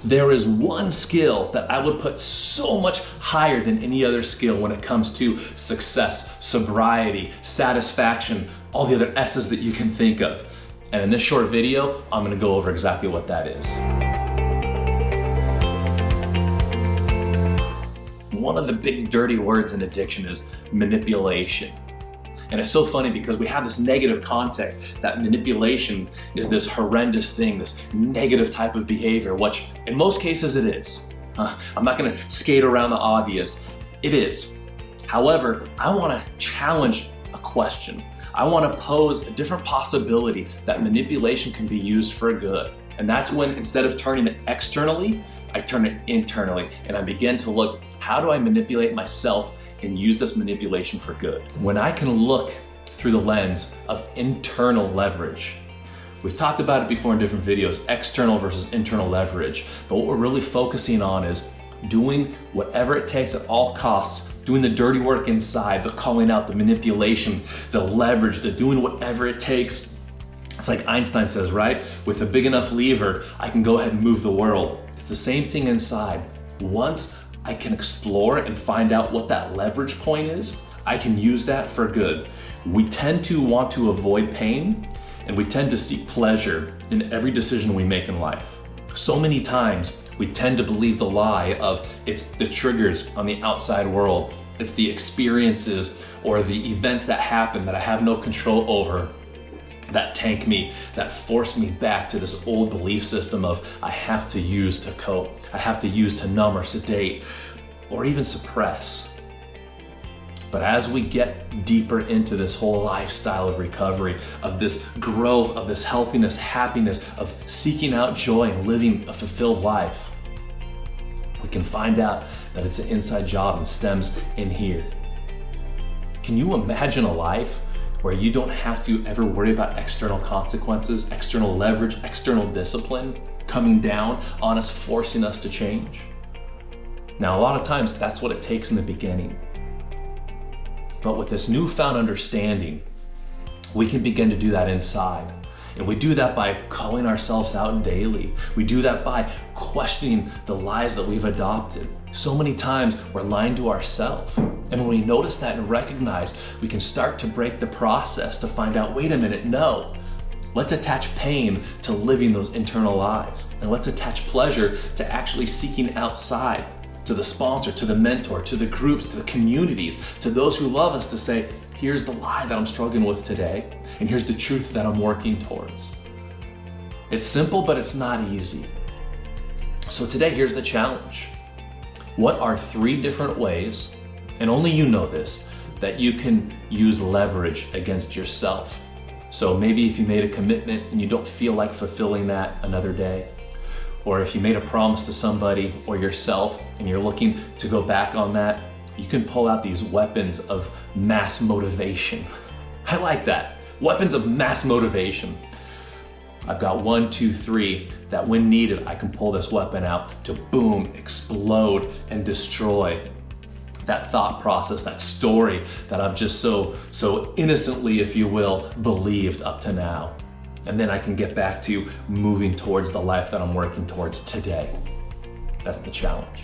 there is one skill that I would put so much higher than any other skill when it comes to success, sobriety, satisfaction, all the other S's that you can think of. And in this short video, I'm gonna go over exactly what that is. One of the big dirty words in addiction is manipulation. And it's so funny because we have this negative context that manipulation is this horrendous thing, this negative type of behavior, which in most cases it is. I'm not gonna skate around the obvious. It is. However, I wanna challenge a question. I wanna pose a different possibility that manipulation can be used for good. And that's when, instead of turning it externally, I turn it internally and I begin to look, how do I manipulate myself and use this manipulation for good? When I can look through the lens of internal leverage, we've talked about it before in different videos, external versus internal leverage, but what we're really focusing on is doing whatever it takes at all costs, doing the dirty work inside, the calling out, the manipulation, the leverage, the doing whatever it takes. It's like Einstein says, right? With a big enough lever, I can go ahead and move the world. It's the same thing inside. Once I can explore and find out what that leverage point is, I can use that for good. We tend to want to avoid pain, and we tend to seek pleasure in every decision we make in life. So many times, we tend to believe the lie of it's the triggers on the outside world, it's the experiences or the events that happen that I have no control over, that tank me, that force me back to this old belief system of I have to use to cope, I have to use to numb or sedate, or even suppress. But as we get deeper into this whole lifestyle of recovery, of this growth, of this healthiness, happiness, of seeking out joy and living a fulfilled life, we can find out that it's an inside job and stems in here. Can you imagine a life where you don't have to ever worry about external consequences, external leverage, external discipline coming down on us, forcing us to change? Now, a lot of times that's what it takes in the beginning. But with this newfound understanding, we can begin to do that inside. And we do that by calling ourselves out daily. We do that by questioning the lies that we've adopted. So many times we're lying to ourselves. And when we notice that and recognize, we can start to break the process to find out, wait a minute, no. Let's attach pain to living those internal lies. And let's attach pleasure to actually seeking outside, to the sponsor, to the mentor, to the groups, to the communities, to those who love us to say, here's the lie that I'm struggling with today, and here's the truth that I'm working towards. It's simple, but it's not easy. So today, here's the challenge. What are 3 different ways, and only you know this, that you can use leverage against yourself? So maybe if you made a commitment and you don't feel like fulfilling that another day, or if you made a promise to somebody or yourself and you're looking to go back on that, you can pull out these weapons of mass motivation. I like that. Weapons of mass motivation. I've got 1, 2, 3 that when needed, I can pull this weapon out to boom, explode, and destroy that thought process, that story that I've just so innocently, if you will, believed up to now. And then I can get back to moving towards the life that I'm working towards today. That's the challenge.